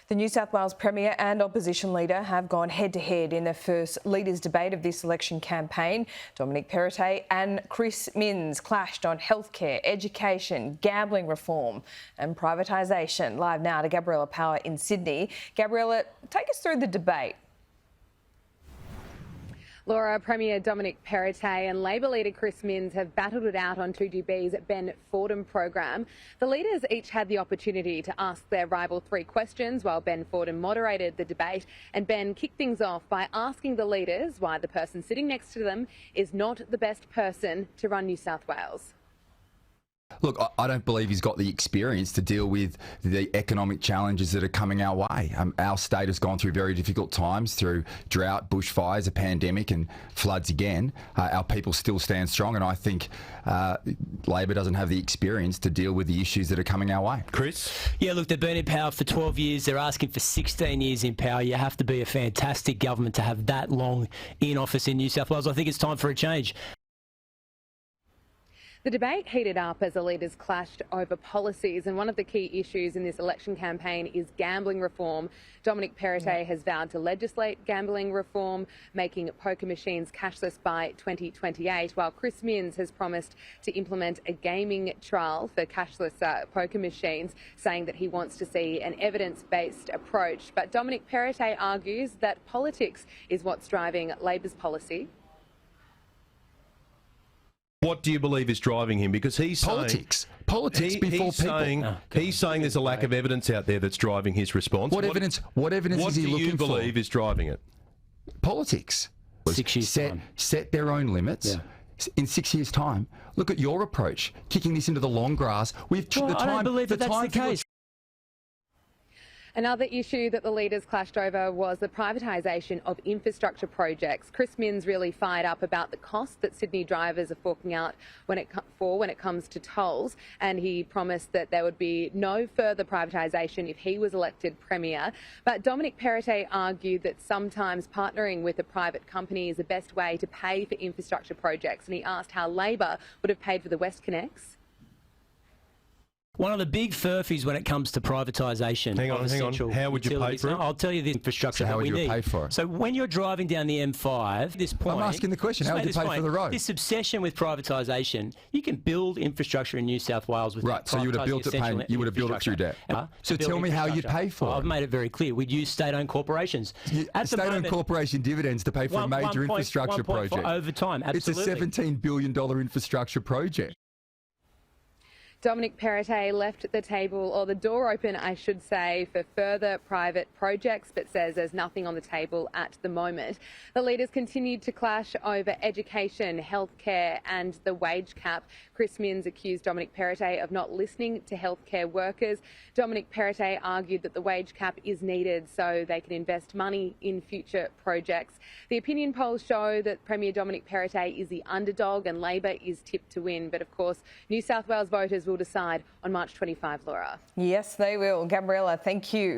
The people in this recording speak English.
The New South Wales Premier and opposition leader have gone head-to-head in the first leaders' debate of this election campaign. Dominic Perrottet and Chris Minns clashed on healthcare, education, gambling reform and privatisation. Live now to Gabriella Power in Sydney. Gabriella, take us through the debate. Laura, Premier Dominic Perrottet and Labor leader Chris Minns have battled it out on 2GB's Ben Fordham program. The leaders each had the opportunity to ask their rival 3 questions while Ben Fordham moderated the debate, and Ben kicked things off by asking the leaders why the person sitting next to them is not the best person to run New South Wales. Look, I don't believe he's got the experience to deal with the economic challenges that are coming our way. Our state has gone through very difficult times through drought, bushfires, a pandemic and floods again. Our people still stand strong, and I think Labor doesn't have the experience to deal with the issues that are coming our way. Chris? Yeah, look, they've been in power for 12 years. They're asking for 16 years in power. You have to be a fantastic government to have that long in office in New South Wales. I think it's time for a change. The debate heated up as the leaders clashed over policies, and one of the key issues in this election campaign is gambling reform. Dominic Perrottet has vowed to legislate gambling reform, making poker machines cashless by 2028, while Chris Minns has promised to implement a gaming trial for cashless poker machines, saying that he wants to see an evidence-based approach. But Dominic Perrottet argues that politics is what's driving Labor's policy. What do you believe is driving him? Because he's Politics saying there's a lack of evidence out there that's driving his response. What evidence is he looking for? What do you believe is driving it? Politics. 6 years' time. Set their own limits. Yeah. In 6 years' time, look at your approach, kicking this into the long grass. I don't believe that's the case. Another issue that the leaders clashed over was the privatisation of infrastructure projects. Chris Minns really fired up about the cost that Sydney drivers are forking out when it comes to tolls, and he promised that there would be no further privatisation if he was elected Premier. But Dominic Perrottet argued that sometimes partnering with a private company is the best way to pay for infrastructure projects, and he asked how Labor would have paid for the WestConnex. One of the big furphies when it comes to privatisation. Hang on. How would you pay for it? I'll tell you the infrastructure that we need. How would you pay for it? So when you're driving down the M5, this point... I'm asking the question, how would you pay for the road? This obsession with privatisation, you can build infrastructure in New South Wales with... Right, so you would have built it through debt. So tell me how you'd pay for it. I've made it very clear. We'd use state-owned corporations. State-owned corporation dividends to pay for a major infrastructure project. Over time, absolutely. It's a $17 billion infrastructure project. Dominic Perrottet left the table, or the door open, I should say, for further private projects, but says there's nothing on the table at the moment. The leaders continued to clash over education, healthcare and the wage cap. Chris Minns accused Dominic Perrottet of not listening to healthcare workers. Dominic Perrottet argued that the wage cap is needed so they can invest money in future projects. The opinion polls show that Premier Dominic Perrottet is the underdog and Labor is tipped to win. But of course, New South Wales voters will decide on March 25, Laura. Yes, they will. Gabriella, thank you.